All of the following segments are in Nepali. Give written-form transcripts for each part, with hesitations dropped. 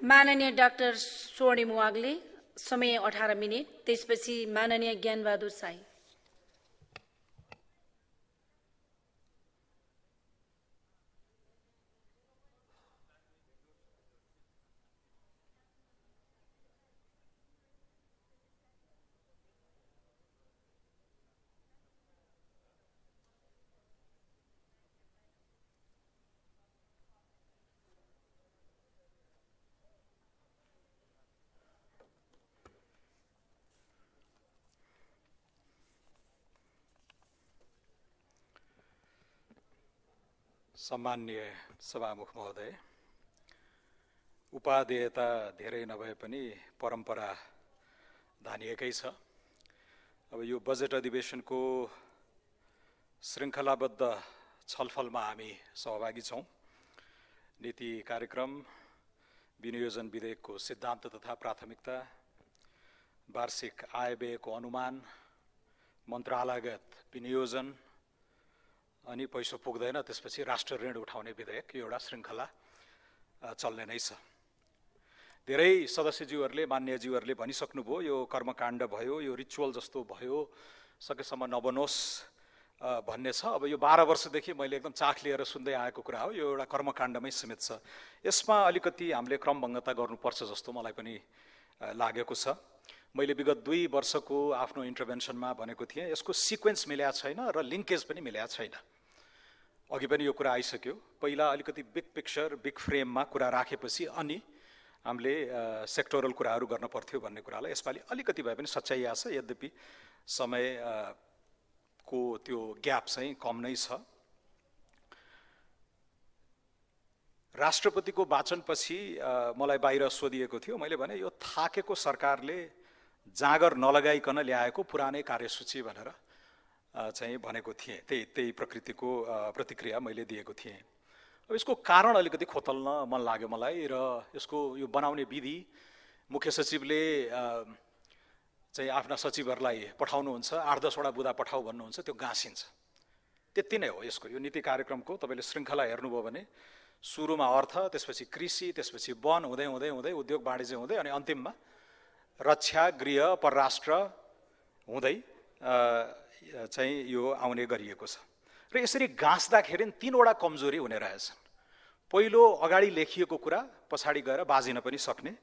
माननीय डाक्टर स्वर्णिम वाग्ले, समय 18 मिनट। त्यसपछि माननीय ज्ञानबहादुर साई। सम्माननीय सभामुख महोदय, उपादेयता धेरै नभए पनि परम्परा धानिएकै छ। अब यो बजेट अधिवेशनको श्रृङ्खलाबद्ध छलफलमा हामी सहभागी छौँ। नीति कार्यक्रम, विनियोजन विधेयकको सिद्धान्त तथा प्राथमिकता, वार्षिक आय व्ययको अनुमान, मन्त्रालयगत विनियोजन, अनि पैसो पुग्दैन त्यसपछि राष्ट्र ऋण उठाउने विधेयक, यो एउटा श्रृङ्खला चल्ने नै छ। धेरै सदस्यज्यूहरूले, मान्यज्यूहरूले भनिसक्नुभयो, यो कर्मकाण्ड भयो, यो रिचुअल जस्तो भयो, सकेसम्म नबनोस् भन्ने छ। अब यो 12 वर्षदेखि मैले एकदम चाख लिएर सुन्दै आएको कुरा हो, यो एउटा कर्मकाण्डमै सीमित छ। यसमा अलिकति हामीले क्रमभङ्गता गर्नुपर्छ जस्तो मलाई पनि लागेको छ। मैले विगत 2 वर्षको आफ्नो इन्टरभेन्सनमा भनेको थिएँ, यसको सिक्वेन्स मिलेको छैन र लिङ्केज पनि मिलेको छैन। अघि पनि यो कुरा आइसक्यो। पहिला अलिकति बिग पिक्चर, बिग फ्रेममा कुरा राखेपछि अनि हामीले सेक्टोरल कुराहरू गर्न पर्थ्यो भन्ने कुरालाई यसपालि अलिकति भए पनि सच्चाइ आछ। यद्यपि समयको त्यो ग्याप चाहिँ कम नै छ। राष्ट्रपतिको वाचनपछि मलाई बाहिर सोधिएको थियो। मैले भने यो थाकेको सरकारले जाँगर नलगाइकन ल्याएको पुरानै कार्यसूची भनेर चाहिँ भनेको थिएँ। त्यही प्रकृतिको प्रतिक्रिया मैले दिएको थिएँ। अब यसको कारण अलिकति खोतल्न मन लाग्यो मलाई र यसको यो बनाउने विधि मुख्य सचिवले चाहिँ आफ्ना सचिवहरूलाई पठाउनुहुन्छ, 8-10 वटा बुदा पठाऊ भन्नुहुन्छ, त्यो गाँसिन्छ। त्यति नै हो यसको। यो नीति कार्यक्रमको तपाईँले श्रृङ्खला हेर्नुभयो भने सुरुमा अर्थ, त्यसपछि कृषि, त्यसपछि वन, हुँदै हुँदै हुँदै उद्योग वाणिज्य हुँदै अनि अन्तिममा रक्षा, गृह, परराष्ट्र हुँदै चाहिँ यो आउने गरिएको छ। र यसरी गाँस्दाखेरि 3 वटा कमजोरी हुने रहेछन्। पहिलो, अगाडि लेखिएको कुरा पछाडि गएर बाजिन पनि सक्ने,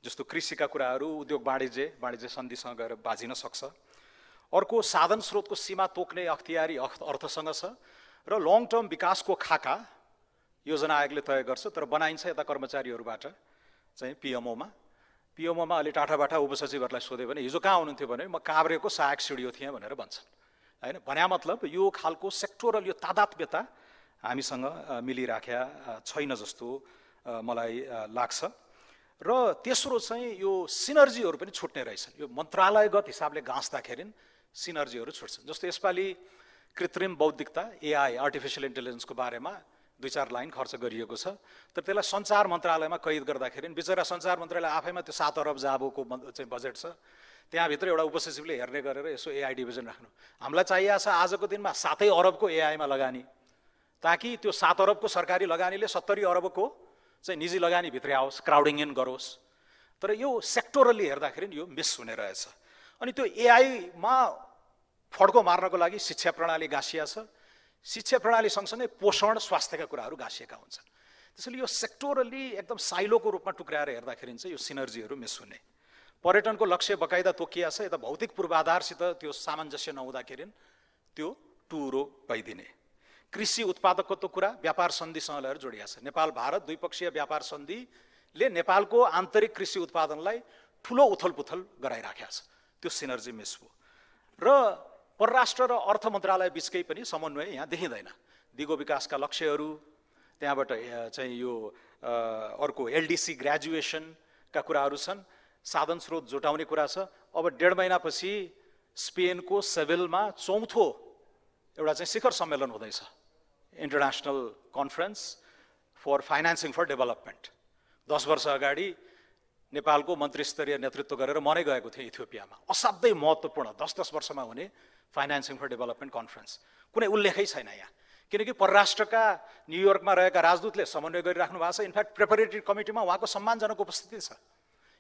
जस्तो कृषिका कुराहरू उद्योग वाणिज्य सन्धिसँग गएर बाजिन सक्छ। अर्को, साधन स्रोतको सीमा तोक्ने अख्तियारी अर्थसँग छ र लङ टर्म विकासको खाका योजना आयोगले तय गर्छ, तर बनाइन्छ यता कर्मचारीहरूबाट चाहिँ पिएमओमा अलि टाठाबाठा उपसचिवहरूलाई सोध्यो भने हिजो कहाँ हुनुहुन्थ्यो भने म काभ्रेको सहायक सिडिओ थिएँ भनेर भन्छन्। हैन, भन्या मतलब यो खालको सेक्टोरल यो तादात्म्यता हामीसँग मिलिराख्या छैन जस्तो मलाई लाग्छ। र तेस्रो चाहिँ यो सिनर्जीहरू पनि छुट्ने रहेछन्। यो मन्त्रालयगत हिसाबले गाँस्दाखेरि सिनर्जीहरू छुट्छन्। जस्तो यसपालि कृत्रिम बौद्धिकता, एआई, आर्टिफिसियल इन्टेलिजेन्सको बारेमा 2-4 लाइन खर्च गरिएको छ, तर त्यसलाई सञ्चार मन्त्रालयमा कैद गर्दाखेरि बिचरा सञ्चार मन्त्रालय आफैमा त्यो 7 अरब जाबोको चाहिँ बजेट छ। त्यहाँभित्र एउटा उपसचिवले हेर्ने गरेर यसो एआई डिभिजन राख्नु। हामीलाई चाहिएको छ आजको दिनमा 7 अरबको एआईमा लगानी, ताकि त्यो 7 अरबको सरकारी लगानीले 70 अरबको चाहिँ निजी लगानी भित्र आओस्, क्राउडिङ इन गरोस्। तर यो सेक्टोरली हेर्दाखेरि यो मिस हुने रहेछ। अनि त्यो एआईमा फड्को मार्नको लागि शिक्षा प्रणाली गाँसिया छ। शिक्षा प्रणाली सँगसँगै पोषण, स्वास्थ्यका कुराहरू गाँसिएका हुन्छन्। त्यसैले यो सेक्टोरली एकदम साइलोको रूपमा टुक्राएर हेर्दाखेरि चाहिँ यो सिनर्जीहरू मिस हुने। पर्यटनको लक्ष्य बकाइदा तोकिया छ, यता भौतिक पूर्वाधारसित त्यो सामञ्जस्य नहुँदाखेरि त्यो टुरो भइदिने। कृषि उत्पादकत्व कुरा व्यापार सन्धिसँग लिएर जोडिया छ। नेपाल भारत द्विपक्षीय व्यापार सन्धिले नेपालको आन्तरिक कृषि उत्पादनलाई ठुलो उथलपुथल गराइराखेको छ, त्यो सिनर्जी मिस हो। र परराष्ट्र र अर्थ मन्त्रालय बिचकै पनि समन्वय यहाँ देखिँदैन। दिगो विकासका लक्ष्यहरू, त्यहाँबाट चाहिँ यो अर्को एलडिसी ग्रेजुएसनका कुराहरू छन्, साधन स्रोत जुटाउने कुरा छ। अब 1.5 महिनापछि स्पेनको सेभिलमा 4थो एउटा चाहिँ शिखर सम्मेलन हुँदैछ, international conference for financing for development. 10 वर्ष अगाडि नेपालको मन्त्रीस्तरीय नेतृत्व गरेर म नै गएको थिएँ इथियोपियामा। असाध्यै महत्त्वपूर्ण 10-10 वर्षमा हुने फाइनेन्सिङ फर डेभलपमेन्ट कन्फरेन्स, कुनै उल्लेखै छैन यहाँ। किनकि परराष्ट्रका न्युयोर्कमा रहेका राजदूतले समन्वय गरिराख्नु भएको छ। इनफ्याक्ट प्रिपरेटरी कमिटीमा उहाँको सम्मानजनक उपस्थिति छ।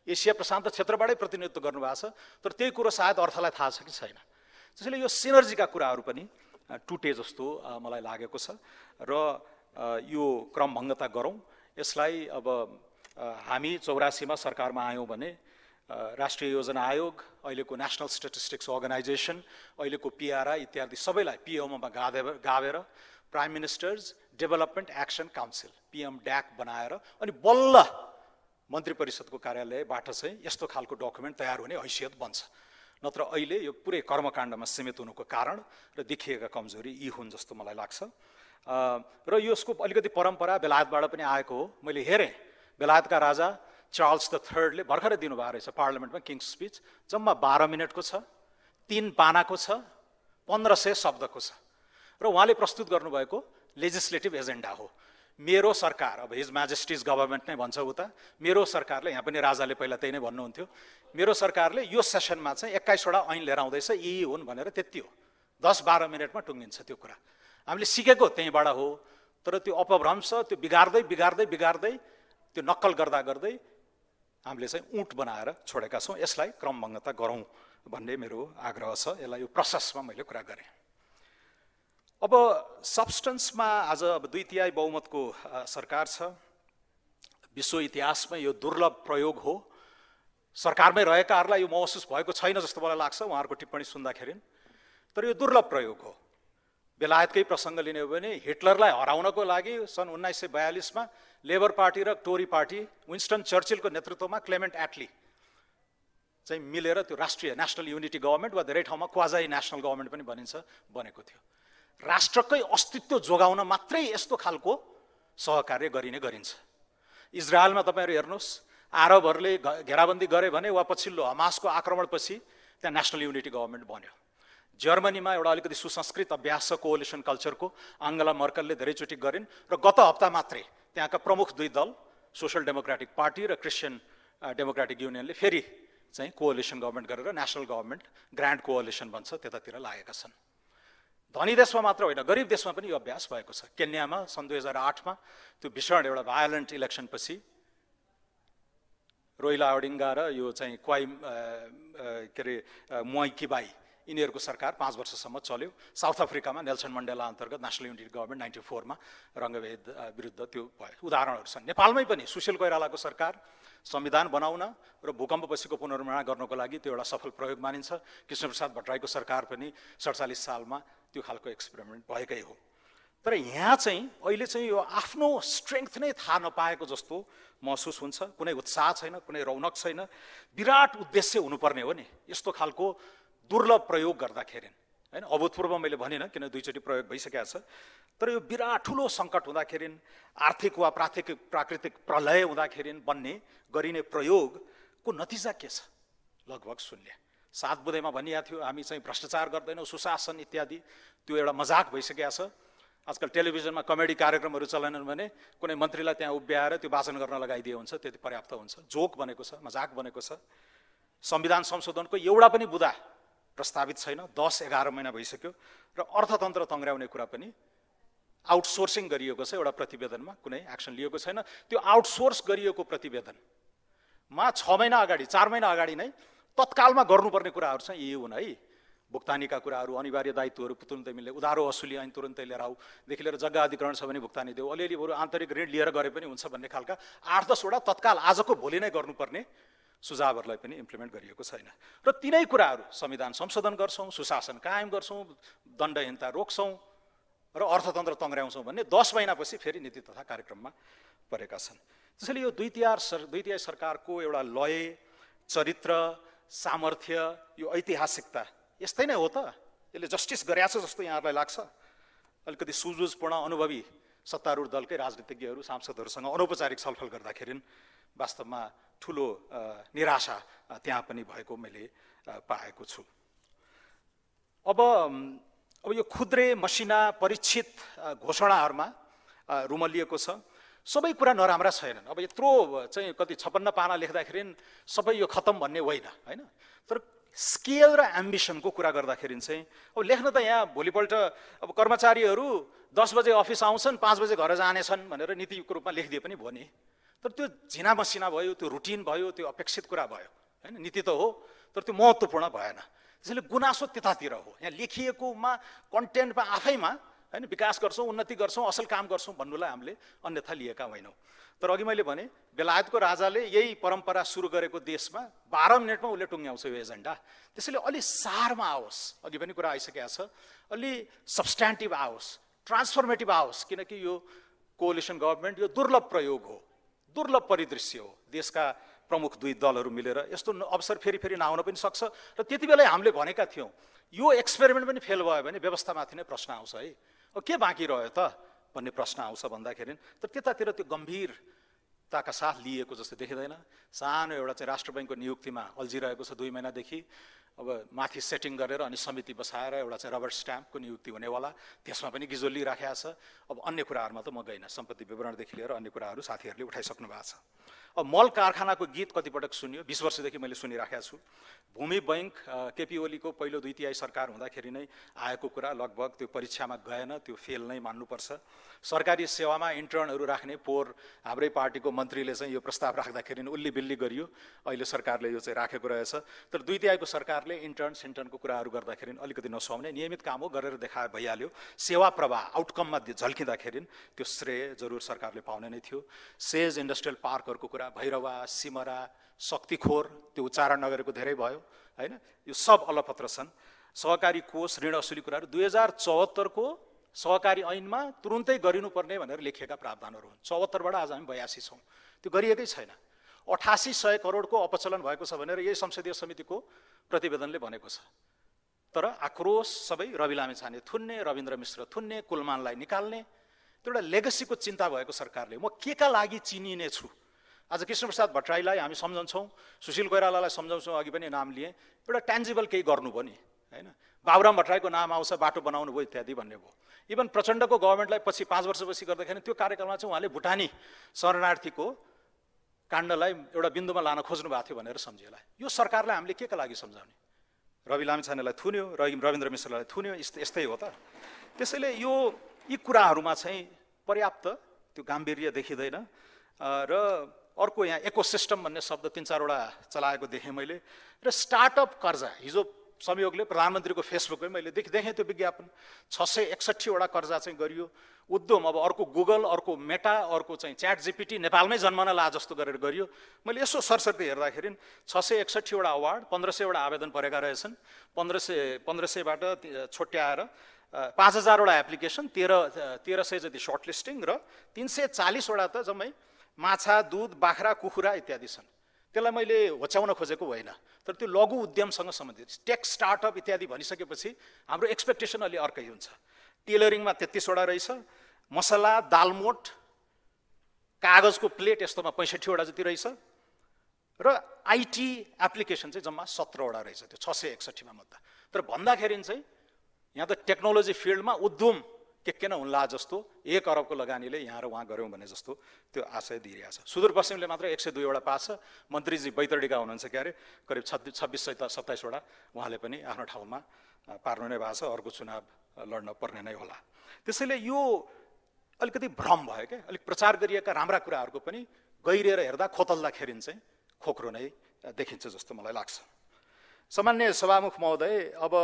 एसिया प्रशान्त क्षेत्रबाटै प्रतिनिधित्व गर्नुभएको छ, तर त्यही कुरो सायद अर्थलाई थाहा छ कि छैन। त्यसैले यो सिनर्जीका कुराहरू पनि टुटे जस्तो मलाई लागेको छ र यो क्रमभङ्गता गरौँ। यसलाई अब हामी 84मा सरकारमा आयौँ भने राष्ट्रिय योजना आयोग, अहिलेको नेसनल स्ट्याटिस्टिक्स अर्गनाइजेसन, अहिलेको पिआरआई इत्यादि सबैलाई पिएमओमा गाभेर prime ministers development action council PM DAC बनाएर अनि बल्ल मन्त्री परिषदको कार्यालयबाट चाहिँ यस्तो खालको डकुमेन्ट तयार हुने हैसियत बन्छ। नत्र अहिले यो पुरै कर्मकाण्डमा सीमित हुनुको कारण र देखिएका कमजोरी यी हुन् जस्तो मलाई लाग्छ। र यसको अलिकति परम्परा बेलायतबाट पनि आएको हो। मैले हेरेँ बेलायतका राजा चार्ल्स द थर्डले भर्खरै दिनुभएको रहेछ पार्लियामेन्टमा किङ्स स्पिच, जम्मा 12 मिनटको छ, 3 पानाको छ, 1500 शब्दको छ र उहाँले प्रस्तुत गर्नुभएको लेजिस्लेटिभ एजेन्डा हो। मेरो सरकार, अब हिज म्याजेस्टिज गभर्मेन्ट नै भन्छ उता, मेरो सरकारले, यहाँ पनि राजाले पहिला त्यही नै भन्नुहुन्थ्यो, मेरो सरकारले यो सेसनमा चाहिँ 21वटा ऐन लिएर आउँदैछ, यी हुन् भनेर त्यति हो। 10-12 मिनटमा टुङ्गिन्छ त्यो कुरा। हामीले सिकेको त्यहीँबाट हो, तर त्यो अपभ्रंश त्यो बिगार्दै बिगार्दै बिगार्दै त्यो नक्कल गर्दा गर्दै हामीले चाहिँ ऊँट बनाएर छोडेका छौँ। यसलाई क्रमभङ्गता गरौँ भन्ने मेरो आग्रह छ। यसलाई यो प्रोसेसमा मैले कुरा गरेँ। अब सब्स्टेन्समा आज अब 2/3 बहुमतको सरकार छ। विश्व इतिहासमै यो दुर्लभ प्रयोग हो। सरकारमै रहेकाहरूलाई यो महसुस भएको छैन जस्तो मलाई लाग्छ उहाँहरूको टिप्पणी सुन्दाखेरि। तर यो दुर्लभ प्रयोग हो। बेलायतकै प्रसङ्ग लिने हो भने हिटलरलाई हराउनको लागि सन् 1942मा लेबर पार्टी र टोरी पार्टी विन्स्टन चर्चिलको नेतृत्वमा क्लेमेन्ट एटली चाहिँ मिलेर त्यो राष्ट्रिय नेसनल युनिटी गभर्मेन्ट वा धेरै ठाउँमा क्वाजाई नेसनल गभर्मेन्ट पनि भनिन्छ बनेको थियो। राष्ट्रकै अस्तित्व जोगाउन मात्रै यस्तो खालको सहकार्य गरिने गरिन्छ। इजरायलमा तपाईँहरू हेर्नुहोस्, आरबहरूले घेराबन्दी गरे भने वा पछिल्लो हमासको आक्रमणपछि त्यहाँ नेसनल युनिटी गभर्मेन्ट बन्यो। जर्मनीमा एउटा अलिकति सुसंस्कृत अभ्यास छ कोअलिसन कल्चरको, आङ्गेला मर्कलले धेरैचोटि गरिन् र गत हप्ता मात्रै त्यहाँका प्रमुख 2 दल सोसल डेमोक्रेटिक पार्टी र क्रिस्चियन डेमोक्रेटिक युनियनले फेरि चाहिँ कोअलिसन गभर्मेन्ट गरेर नेसनल गभर्मेन्ट ग्रान्ड कोअलिसन भन्छ त्यतातिर लागेका छन्। धनी देशमा मात्र होइन, गरिब देशमा पनि यो अभ्यास भएको छ। केन्यामा सन् 2008मा त्यो भीषण एउटा भायोलेन्ट इलेक्सनपछि रोइला ओडिङ्गा र यो चाहिँ मुवाई किबाई यिनीहरूको सरकार 5 वर्षसम्म चल्यो। साउथ अफ्रिकामा नेल्सन मण्डेला अन्तर्गत नेसनल युनिटी गभर्मेन्ट 94मा रङ्गभेद विरुद्ध त्यो भयो। उदाहरणहरू छन्। नेपालमै पनि सुशील कोइरालाको सरकार संविधान बनाउन र भूकम्पपछिको पुनर्निर्माण गर्नको लागि त्यो एउटा सफल प्रयोग मानिन्छ। कृष्णप्रसाद भट्टराईको सरकार पनि 47 सालमा त्यो खालको एक्सपेरिमेन्ट भएकै हो। तर यहाँ चाहिँ अहिले चाहिँ यो आफ्नो स्ट्रेङ्थ नै थाहा नपाएको जस्तो महसुस हुन्छ। कुनै उत्साह छैन, कुनै रौनक छैन। विराट उद्देश्य हुनुपर्ने हो नि यस्तो खालको दुर्लभ प्रयोग गर्दाखेरि, होइन? अभूतपूर्व मैले भनिनँ किन 2 चोटि प्रयोग भइसकेको छ। तर यो विराट ठुलो सङ्कट हुँदाखेरि, आर्थिक वा प्राकृतिक प्रलय हुँदाखेरि बन्ने गरिने प्रयोगको नतिजा के छ? लगभग 0। 7 बुँदेमा भनिएको थियो हामी चाहिँ भ्रष्टाचार गर्दैनौँ, सुशासन इत्यादि, त्यो एउटा मजाक भइसकेको छ। आजकल टेलिभिजनमा कमेडी कार्यक्रमहरू चलाएनन् भने कुनै मन्त्रीलाई त्यहाँ उभ्याएर त्यो वाचन गर्न लगाइदिए हुन्छ, त्यति पर्याप्त हुन्छ। जोक बनेको छ, मजाक बनेको छ। संविधान संशोधनको एउटा पनि बुँदा प्रस्तावित छैन। 10-11 महिना भइसक्यो र अर्थतन्त्र तङ्ग्र्याउने कुरा पनि आउटसोर्सिङ गरिएको छ। एउटा प्रतिवेदनमा कुनै एक्सन लिएको छैन। त्यो आउटसोर्स गरिएको प्रतिवेदनमा 6 महिना अगाडि, 4 महिना अगाडि नै तत्कालमा गर्नुपर्ने कुराहरू चाहिँ यही हुन् है। भुक्तानीका कुराहरू, अनिवार्य दायित्वहरू तुरुन्तै मिल्ने, उधारो वसुली ऐन तुरुन्तै लिएर आउदेखि लिएर जग्गा अधिग्रहण छ भने भुक्तानी देऊ, अलिअलि बरु आन्तरिक ऋण लिएर गरे पनि हुन्छ भन्ने खालका 8-10 वटा तत्काल आजको भोलि नै गर्नुपर्ने सुझावहरूलाई पनि इम्प्लिमेन्ट गरिएको छैन। र तिनै कुराहरू संविधान संशोधन गर्छौँ, सुशासन कायम गर्छौँ, दण्डहीनता रोक्छौँ र अर्थतन्त्र तङ्ग्र्याउँछौँ भन्ने 10 महिनापछि फेरि नीति तथा कार्यक्रममा परेका छन्। त्यसैले यो 2/3 सरकारको एउटा लय, चरित्र, सामर्थ्य, यो ऐतिहासिकता यस्तै नै हो त? यसले जस्टिस गरेछ जस्तो यहाँहरूलाई लाग्छ? अलिकति सुझबुझपूर्ण अनुभवी सत्तारूढ दलकै राजनीतिज्ञहरू, सांसदहरूसँग अनौपचारिक छलफल गर्दाखेरि वास्तवमा ठुलो निराशा त्यहाँ पनि भएको मैले पाएको छु। अब यो खुद्रे मसिना परीक्षित घोषणाहरूमा रुमलिएको छ। सबै कुरा नराम्रा छैनन्। अब यत्रो चाहिँ कति 56 पाना लेख्दाखेरि सबै यो खतम भन्ने होइन, होइन? तर स्केल र एम्बिसनको कुरा गर्दाखेरि चाहिँ अब लेख्न त यहाँ भोलिपल्ट अब कर्मचारीहरू 10 बजे अफिस आउँछन् 5 बजे घर जानेछन् भनेर नीतिको रूपमा लेखिदिए पनि भयो नि, तर त्यो झिना मसिना भयो, त्यो रुटिन भयो, त्यो अपेक्षित कुरा भयो हैन। नीति त हो तर त्यो महत्त्वपूर्ण भएन। त्यसैले गुनासो त्यतातिर हो। यहाँ लेखिएकोमा कन्टेन्टमा आफैमा हैन विकास गर्छौँ, उन्नति गर्छौँ, असल काम गर्छौँ भन्नुलाई हामीले अन्यथा लिएका होइनौँ। तर अघि मैले भने बेलायतको राजाले यही परम्परा सुरु गरेको देशमा 12 मिनटमा उसले टुङ्ग्याउँछ यो एजेन्डा। त्यसैले अलि सारमा आओस्, अघि पनि कुरा आइसकेको छ, अलि सब्स्ट्यान्टिभ आओस्, ट्रान्सफर्मेटिभ आओस्, किनकि यो कोअलिसन गभर्नमेन्ट यो दुर्लभ प्रयोग हो, दुर्लभ परिदृश्य हो। देशका प्रमुख दुई दलहरू मिलेर यस्तो अवसर फेरि फेरि नआउन पनि सक्छ। र त्यति बेला हामीले भनेका थियौँ यो एक्सपेरिमेन्ट पनि फेल भयो भने व्यवस्थामाथि नै प्रश्न आउँछ है, अब के बाँकी रह्यो त भन्ने प्रश्न आउँछ भन्दाखेरि। तर त्यतातिर त्यो गम्भीरताका साथ लिएको जस्तो देखिँदैन। सानो एउटा चाहिँ राष्ट्र बैङ्कको नियुक्तिमा अल्झिरहेको छ 2 महिनादेखि, अब माथि सेटिङ गरेर अनि समिति बसाएर एउटा चाहिँ रबर स्ट्याम्पको नियुक्ति हुनेवाला, त्यसमा पनि गिजोली राखेको छ। अब अन्य कुराहरूमा त म गइनँ, सम्पत्ति विवरणदेखि लिएर अन्य कुराहरू साथीहरूले उठाइसक्नु भएको छ। अब मल कारखानाको गीत कतिपटक सुनियो, 20 वर्षदेखि मैले सुनिराखेको छु। भूमि बैङ्क केपी ओलीको पहिलो 2 तिहाई सरकार हुँदाखेरि नै आएको कुरा, लगभग त्यो परीक्षामा गएन, त्यो फेल नै मान्नुपर्छ। सरकारी सेवामा इन्टर्नहरू राख्ने पोहोर हाम्रै पार्टीको मन्त्रीले चाहिँ यो प्रस्ताव राख्दाखेरि उल्ली बिल्ली गरियो, अहिले सरकारले यो चाहिँ राखेको रहेछ। तर 2 तिहाईको सरकारले इन्टर्न सेन्टर्नको कुराहरू गर्दाखेरि अलिकति नसुहाउने, नियमित काम हो, गरेर देखाए भइहाल्यो। सेवा प्रवाह आउटकममा झल्किँदाखेरि त्यो श्रेय जरुर सरकारले पाउने नै थियो। सेज इन्डस्ट्रियल पार्कहरूको कुरा, भैरवा, सिमरा, शक्तिखोर, त्यो उच्चारण नगरेको धेरै भयो हैन, यो सब अलपत्र छन्। सहकारी कोष, ऋण असुली कुराहरू 2074 को सहकारी ऐनमा तुरुन्तै गरिनुपर्ने भनेर लेखिएका प्रावधानहरू हुन्। 74 बाट आज हामी 82 छौँ, त्यो गरिएकै छैन। 8800 करोडको अपचलन भएको छ भनेर यही संसदीय समितिको प्रतिवेदनले भनेको छ। तर आक्रोश सबै रवि लामिछाने थुन्ने, रविन्द्र मिश्र थुन्ने, कुलमानलाई निकाल्ने, त्यो एउटा लेगसीको चिन्ता भएको सरकारले म के का लागि चिनिने छु। आज कृष्णप्रसाद भट्टराईलाई हामी सम्झन्छौँ, सुशील कोइरालालाई सम्झाउँछौँ, अघि पनि नाम लिए, एउटा ट्यान्जिबल केही गर्नु भयो नि हैन। बाबुराम भट्टराईको नाम आउँछ, बाटो बनाउनु भयो इत्यादि भन्ने भयो। इभन प्रचण्डको गभर्नमेन्टलाई पछि 5 वर्षपछि गर्दाखेरि त्यो कार्यक्रममा चाहिँ उहाँले भुटानी शरणार्थीको काण्डलाई एउटा बिन्दुमा लान खोज्नु भएको थियो भनेर सम्झिएला। यो सरकारलाई हामीले के का लागि सम्झाउने? रवि लामिछानेलाई थुन्यो, रविन्द्र मिश्रलाई थुन्यो, यस्तै हो त। त्यसैले यी कुराहरूमा चाहिँ पर्याप्त त्यो गाम्भीर्य देखिँदैन। र अर्को यहाँ इकोसिस्टम भन्ने शब्द 3-4वटा चलाएको देखेँ मैले। र स्टार्टअप कर्जा, हिजो संयोगले प्रधानमन्त्रीको फेसबुकमै मैले देखेँ त्यो विज्ञापन, 661वटा कर्जा चाहिँ गरियो। उद्यम अब अर्को गुगल, अर्को मेटा, अर्को चाहिँ च्याट जीपीटी नेपालमै जन्मन ला जस्तो गरेर गरियो। मैले यसो सरसर्ती हेर्दाखेरि 661वटा अवार्ड, 1500वटा आवेदन परेका रहेछन्। 1500बाट छोट्याएर 5000वटा एप्लिकेसन, 1300 जति सर्टलिस्टिङ र 340वटा त जम्मै माछा, दुध, बाख्रा, कुखुरा इत्यादि छन्। त्यसलाई मैले होच्याउन खोजेको होइन, तर त्यो लघु उद्यमसँग सम्बन्धित टेक स्टार्टअप इत्यादि भनिसकेपछि हाम्रो एक्सपेक्टेसन अलि अर्कै हुन्छ। टेलरिङमा 33वटा रहेछ, मसला, दालमोट, कागजको प्लेट यस्तोमा 65वटा जति रहेछ, र आइटी एप्लिकेसन चाहिँ जम्मा 17वटा रहेछ त्यो 661 मध्ये। तर भन्दाखेरि चाहिँ यहाँ त टेक्नोलोजी फिल्डमा उद्यम के न हुन्ला जस्तो 1 अरबको लगानीले यहाँ र उहाँ गऱ्यौँ भने जस्तो त्यो आशय दिइरहेको छ। सुदूरपश्चिमले मात्र 102वटा पास छ। मन्त्रीजी बैतडीका हुनुहुन्छ क्यारे, करिब 2627वटा उहाँले पनि आफ्नो ठाउँमा पार्नु नै भएको छ, अर्को चुनाव लड्न पर्ने नै होला। त्यसैले यो अलिकति भ्रम भयो क्या, अलिक प्रचार गरिएका राम्रा कुराहरूको पनि गहिरिएर हेर्दा खोतल्दाखेरि चाहिँ खोक्रो नै देखिन्छ जस्तो मलाई लाग्छ। सामान्य सभामुख महोदय, अब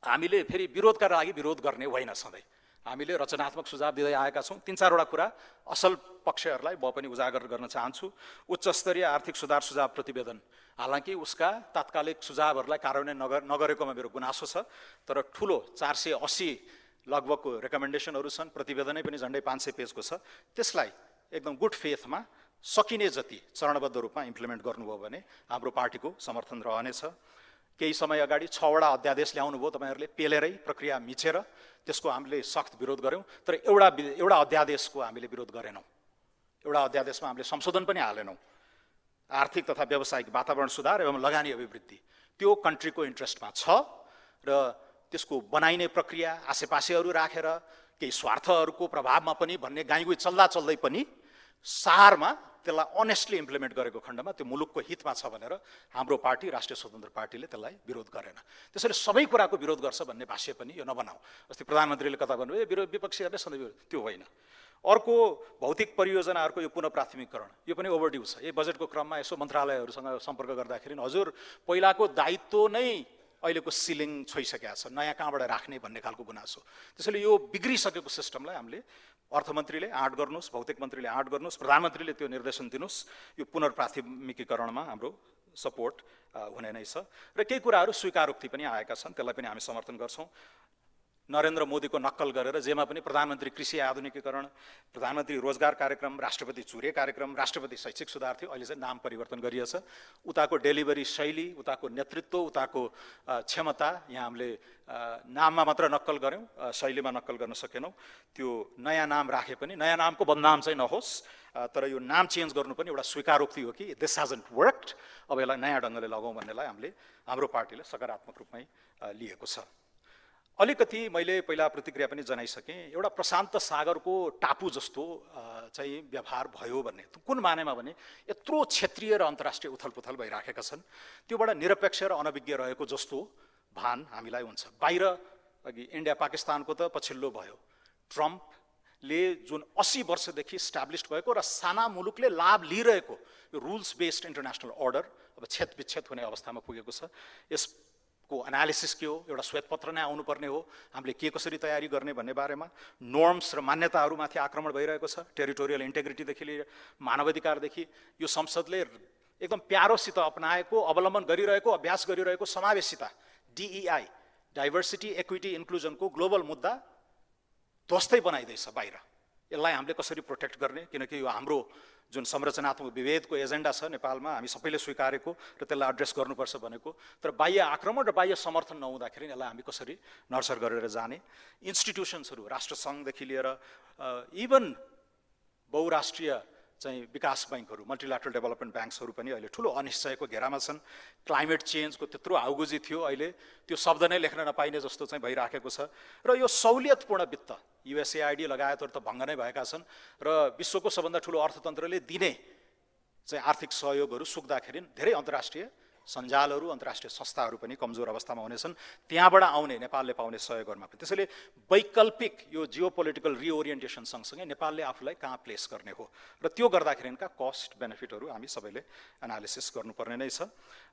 हामीले फेरि विरोधका लागि विरोध गर्ने होइन, सधैँ हामीले रचनात्मक सुझाव दिँदै आएका छौँ। 3-4वटा कुरा असल पक्षहरूलाई म पनि उजागर गर्न चाहन्छु। उच्च स्तरीय आर्थिक सुझाव प्रतिवेदन, हालांकि उसका तात्कालिक सुझावहरूलाई कार्यान्वयन नगरेकोमा मेरो गुनासो छ, तर ठुलो 480 लगभगको रेकमेन्डेसनहरू छन्, प्रतिवेदनै पनि झन्डै 500 पेजको छ। त्यसलाई एकदम गुड फेथमा सकिने जति चरणबद्ध रूपमा इम्प्लिमेन्ट गर्नुभयो भने हाम्रो पार्टीको समर्थन रहनेछ। केही समय अगाडि 6वटा अध्यादेश ल्याउनु भयो तपाईहरुले, पेलेरै प्रक्रिया मिचेर, त्यसको हामीले सख्त विरोध गर्यौं। तर एउटा अध्यादेशको हामीले विरोध गरेनौं, एउटा अध्यादेशमा हामीले संशोधन पनि हालेनौं। आर्थिक तथा व्यावसायिक वातावरण सुधार एवं लगानी अभिवृद्धि त्यो कन्ट्रीको इन्ट्रेस्टमा छ र त्यसको बनाइने प्रक्रिया आसेपासेहरू राखेर केही स्वार्थहरूको प्रभावमा पनि भन्ने गाईगुई चल्दै पनि सारमा त्यसलाई अनेस्टली इम्प्लिमेन्ट गरेको खण्डमा त्यो मुलुकको हितमा छ भनेर हाम्रो पार्टी राष्ट्रिय स्वतन्त्र पार्टीले त्यसलाई विरोध गरेन। त्यसैले सबै कुराको विरोध गर्छ भन्ने भाष्य पनि यो नबनाऊ। अस्ति प्रधानमन्त्रीले कता भन्नुभयो विरोध विपक्षीहरूले सधैँ विरोध, त्यो होइन। अर्को भौतिक परियोजनाहरूको यो पुनः प्राथमिकरण यो पनि ओभरड्यू छ। यही बजेटको क्रममा यसो मन्त्रालयहरूसँग सम्पर्क गर्दाखेरि हजुर पहिलाको दायित्व नै अहिलेको सिलिङ छोइसकेका छ, नयाँ कहाँबाट राख्ने भन्ने खालको गुनासो। त्यसैले यो बिग्रिसकेको सिस्टमलाई हामीले अर्थमन्त्रीले आँट गर्नुहोस्, भौतिक मन्त्रीले आँट गर्नुहोस्, प्रधानमन्त्रीले त्यो निर्देशन दिनुहोस्। यो पुनर्प्राथमिकीकरणमा हाम्रो सपोर्ट हुने नै छ र केही कुराहरू स्वीकारोक्ति पनि आएका छन्, त्यसलाई पनि हामी समर्थन गर्छौँ। नरेन्द्र मोदीको नक्कल गरेर जेमा पनि प्रधानमन्त्री कृषि आधुनिकीकरण, प्रधानमन्त्री रोजगार कार्यक्रम, राष्ट्रपति चुरे कार्यक्रम, राष्ट्रपति शैक्षिक सुधार थियो, अहिले चाहिँ नाम परिवर्तन गरिएछ। उताको डेलिभरी शैली, उताको नेतृत्व, उताको क्षमता यहाँ हामीले नाममा मात्र नक्कल गऱ्यौँ, शैलीमा नक्कल गर्न सकेनौँ। त्यो नयाँ नाम राखे पनि नयाँ नामको बदनाम चाहिँ नहोस्, तर यो नाम चेन्ज गर्नु पनि एउटा स्वीकारोक्ति हो कि दिस हैजन्ट वर्कड, अब यसलाई नयाँ ढङ्गले लगाउँ भन्नेलाई हाम्रो पार्टीले सकारात्मक रूपमै लिएको छ। अलिकति मैले पहिला प्रतिक्रिया पनि जनाइसकेँ, एउटा प्रशान्त सागरको टापु जस्तो चाहिँ व्यवहार भयो भन्ने कुन मानेमा भने यत्रो क्षेत्रीय र अन्तर्राष्ट्रिय उथलपुथल भइराखेका छन्, त्योबाट निरपेक्ष र अनभिज्ञ रहेको जस्तो भान हामीलाई हुन्छ। बाहिर अघि इन्डिया पाकिस्तानको त पछिल्लो भयो, ट्रम्पले जुन 80 वर्षदेखि इस्टाब्लिस्ड भएको र साना मुलुकले लाभ लिइरहेको यो रुल्स बेस्ड इन्टरनेसनल अर्डर अब छेदविच्छेद हुने अवस्थामा पुगेको छ। यसको एनालिसिस के हो, एउटा श्वेतपत्र नै आउनुपर्ने हो, हामीले के कसरी तयारी गर्ने भन्ने बारेमा। नोर्म्स र मान्यताहरूमाथि आक्रमण भइरहेको छ, टेरिटोरियल इन्टेग्रिटीदेखि लिएर मानवाधिकारदेखि यो संसदले एकदम प्यारोसित अपनाएको, अवलम्बन गरिरहेको, अभ्यास गरिरहेको समावेशिता DEI डाइभर्सिटी इक्विटी इन्क्लुजनको ग्लोबल मुद्दा ध्वस्तै बनाइदैछ बाहिर। यसलाई हामीले कसरी प्रोटेक्ट गर्ने, किनकि यो हाम्रो जुन संरचनात्मक विभेदको एजेन्डा छ नेपालमा हामी सबैले स्वीकारेको र त्यसलाई एड्रेस गर्नुपर्छ भनेको, तर बाह्य आक्रमण र बाह्य समर्थन नहुँदाखेरि यसलाई हामी कसरी नर्चर गरेर जाने। इन्स्टिट्युसन्सहरू राष्ट्रसङ्घदेखि लिएर इभन बहुराष्ट्रिय चाहिँ विकास बैङ्कहरू, मल्टिल्याटरल डेभलपमेन्ट ब्याङ्क्सहरू पनि अहिले ठुलो अनिश्चयको घेरामा छन्। क्लाइमेट चेन्जको त्यत्रो आउगुजी थियो, अहिले त्यो शब्द नै लेख्न नपाइने जस्तो चाहिँ भइराखेको छ। र यो सहुलियतपूर्ण वित्त USAID लगायतहरू त भङ्ग नै भएका छन् र विश्वको सबभन्दा ठुलो अर्थतन्त्रले दिने चाहिँ आर्थिक सहयोगहरू सुक्दाखेरि धेरै अन्तर्राष्ट्रिय सञ्जालहरू, अन्तर्राष्ट्रिय संस्थाहरू पनि कमजोर अवस्थामा हुनेछन्, त्यहाँबाट आउने नेपालले पाउने सहयोगहरूमा पनि। त्यसैले वैकल्पिक यो जियो पोलिटिकल रिओरिएन्टेसन सँगसँगै नेपालले आफूलाई कहाँ प्लेस गर्ने हो र त्यो गर्दाखेरिका कस्ट बेनिफिटहरू हामी सबैले एनालिसिस गर्नुपर्ने नै छ।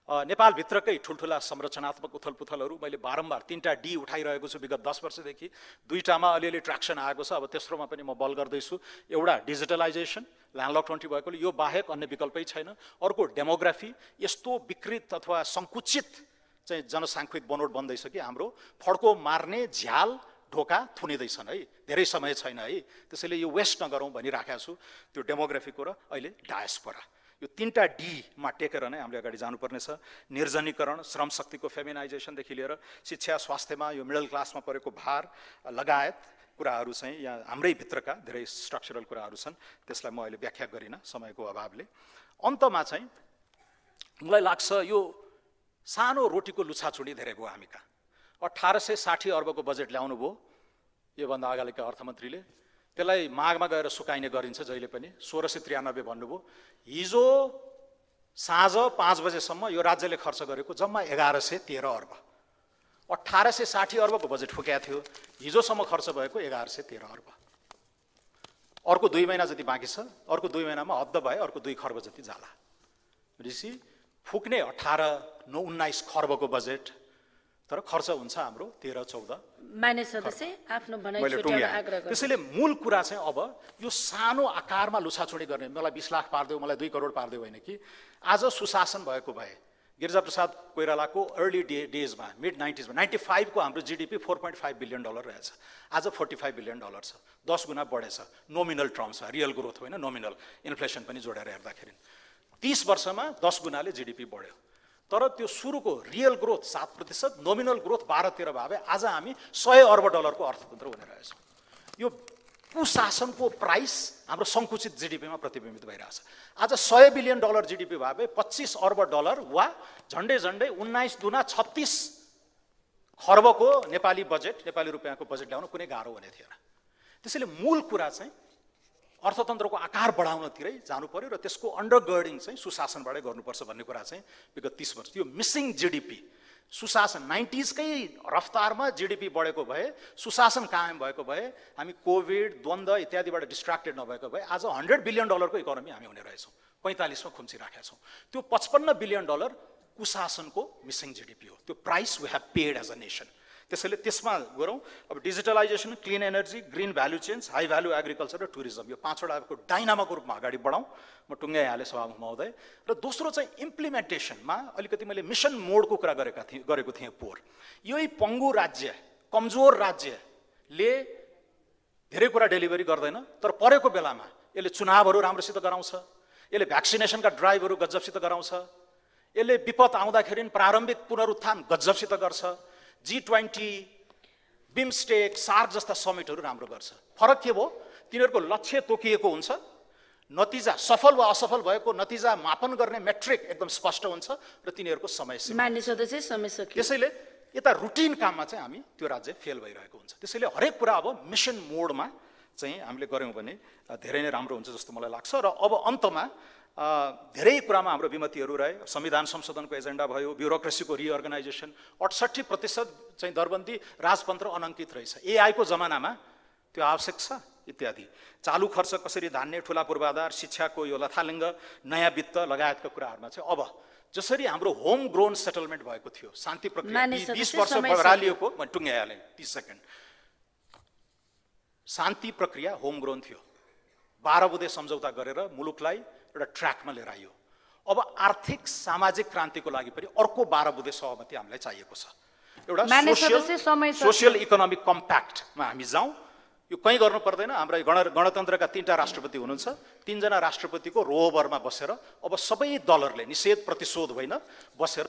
नेपालभित्रकै ठुल्ठुला संरचनात्मक उथलपुथलहरू मैले बारम्बार 3टा D उठाइरहेको छु विगत 10 वर्षदेखि, 2टामा अलिअलि ट्र्याक्सन आएको छ, अब तेस्रोमा पनि म बल गर्दैछु। एउटा डिजिटलाइजेसन, ल्यान्डलक कन्ट्री भएकोले यो बाहेक अन्य विकल्पै छैन। अर्को डेमोग्राफी, यस्तो विकृत अथवा सङ्कुचित चाहिँ जनसाङ्ख्यिक बनोट बन्दैछ कि हाम्रो फड्को मार्ने झ्याल ढोका थुनिँदैछन् है, धेरै समय छैन है। त्यसैले यो वेस्ट नगरौँ भनिराखेको छु। त्यो डेमोग्राफीको र अहिले डायस्पोरा, यो 3टा D मा टेकेर नै हामीले अगाडि जानुपर्ने छ। निर्जनीकरण, श्रम शक्तिको फेमिनाइजेसनदेखि लिएर शिक्षा स्वास्थ्यमा यो मिडल क्लासमा परेको भार लगायत कुराहरू चाहिँ यहाँ हाम्रै भित्रका धेरै स्ट्रक्चरल कुराहरू छन्, त्यसलाई म अहिले व्याख्या गरिनँ समयको अभावले। अन्तमा चाहिँ मलाई लाग्छ यो सानो रोटीको लुछाचुडी धेरै भयो हामी कहाँ। 1860 अर्बको बजेट ल्याउनु भयो योभन्दा अगाडिका अर्थमन्त्रीले, त्यसलाई माघमा गएर सुकाइने गरिन्छ जहिले पनि। 1693 भन्नुभयो, हिजो साँझ 5 बजेसम्म यो राज्यले खर्च गरेको जम्मा 1113 अर्ब। 1860 अर्बको बजेट फुकेको थियो, हिजोसम्म खर्च भएको 1113 अर्ब। अर्को 2 महिना जति बाँकी छ, अर्को 2 महिनामा हद्द भए अर्को 2 खर्ब जति जाला। भनेपछि फुक्ने 18-19 खर्बको बजेट, तर खर्च हुन्छ हाम्रो 13-14। मान्य सदस्य आफ्नो भनाइ छुट्याउन आग्रह गर्छु। त्यसैले मूल कुरा चाहिँ अब यो सानो आकारमा लुछाचुडी गर्ने, मलाई 20 लाख पारिदेऊ, मलाई 2 करोड पारिदेऊ होइन कि। आज सुशासन भएको भए गिरिजाप्रसाद कोइरालाको अर्ली डेजमा, मिड 90s मा 95 को हाम्रो GDP $4.5 बिलियन रहेछ, आज $45 बिलियन छ, 10 गुणा बढेछ नोमिनल टर्म्समा, रियल ग्रोथ होइन, नोमिनल इन्फ्लेसन पनि जोडेर हेर्दाखेरि। 30 वर्षमा 10 गुणाले GDP बढ्यो, तर त्यो सुरुको रियल ग्रोथ 7%, नोमिनल ग्रोथ 12-13 भए आज हामी $100 अर्ब को अर्थतन्त्र हुने रहेछ। यो कुशासनको प्राइस हाम्रो सङ्कुचित GDP मा प्रतिबिम्बित भइरहेछ। आज $100 बिलियन GDP भए $25 अर्ब वा झन्डै 19 दुना 36 खर्बको नेपाली बजेट, नेपाली रुपियाँको बजेट ल्याउन कुनै गाह्रो हुने थिएन। त्यसैले मूल कुरा चाहिँ अर्थतन्त्रको आकार बढाउनतिरै जानु पर्यो र त्यसको अन्डरगर्डिङ चाहिँ सुशासनबाटै गर्नुपर्छ भन्ने कुरा चाहिँ विगत 30 वर्ष यो मिसिङ जीडीपी सुशासन 90s कै रफ्तारमा जीडीपी बढेको भए सुशासन कायम भएको भए हामी कोभिड द्वन्द्व इत्यादिबाट डिस्ट्र्याक्टेड नभएको भए आज $100 बिलियन को इकोनोमी हामी हुने रहेछौँ 45 मा खुम्चिराखेका छौँ त्यो $55 बिलियन कुशासनको मिसिङ जीडीपी हो त्यो price we have paid as a nation त्यसैले त्यसमा गरौँ अब digitalisation clean energy green value chain high value agriculture र टुरिज्म यो 5वटाको डाइनामाको रूपमा अगाडि बढाउँ म टुङ्ग्याइहालेँ सभामुख महोदय र दोस्रो चाहिँ इम्प्लिमेन्टेसनमा अलिकति मैले मिसन मोडको कुरा गरेको थिएँ पोहोर यही पङ्गु राज्य कमजोर राज्यले धेरै कुरा डेलिभरी गर्दैन तर परेको बेलामा यसले चुनावहरू राम्रोसित गराउँछ यसले भ्याक्सिनेसनका ड्राइभहरू गजबसित गराउँछ यसले विपद आउँदाखेरि प्रारम्भिक पुनरुत्थान गजबसित गर्छ G20 बिमस्टेक सार्क जस्ता समिटहरू राम्रो गर्छ फरक के भयो तिनीहरूको लक्ष्य तोकिएको हुन्छ नतिजा सफल वा असफल भएको नतिजा मापन गर्ने मेट्रिक एकदम स्पष्ट हुन्छ र तिनीहरूको समय सीमा मान्य सदस्य समय सकियो त्यसैले यता रुटिन काममा चाहिँ हामी त्यो राज्य फेल भइरहेको हुन्छ त्यसैले हरेक कुरा अब मिसन मोडमा चाहिँ हामीले गर्यौं भने धेरै नै राम्रो हुन्छ जस्तो मलाई लाग्छ र अब अन्तमा धेरै कुरामा हाम्रो विमतिहरू रहे संविधान संशोधनको एजेन्डा भयो ब्युरोक्रेसीको रिअर्गनाइजेसन 68% चाहिँ दरबन्दी राजतन्त्र अनङ्कित रहेछ एआई को जमानामा त्यो आवश्यक छ इत्यादि चालु खर्च कसरी धान्ने ठूला पूर्वाधार शिक्षाको यो लथालिङ्ग नयाँ वित्त लगायतका कुराहरुमा चाहिँ अब जसरी हाम्रो होम ग्रोन सेटलमेन्ट भएको थियो शान्ति प्रक्रिया 20 वर्ष बरालिएको म टुङ्ग्याइहालेँ 30 सेकेन्ड शान्ति प्रक्रिया होम ग्रोन थियो 12 बुँदे सम्झौता गरेर मुलुकलाई एउटा ट्र्याकमा लिएर आइयो अब आर्थिक सामाजिक क्रान्तिको लागि पनि अर्को 12 बुँदे सहमति हामीलाई चाहिएको छ एउटा सोशल इकोनोमिक कम्प्याक्टमा हामी जाउँ यो कहीँ गर्नु पर्दैन हाम्रो गणतन्त्रका 3टा राष्ट्रपति हुनुहुन्छ 3 जना राष्ट्रपतिको रोबरमा बसेर अब सबै दलहरूले निषेध प्रतिशोध होइन बसेर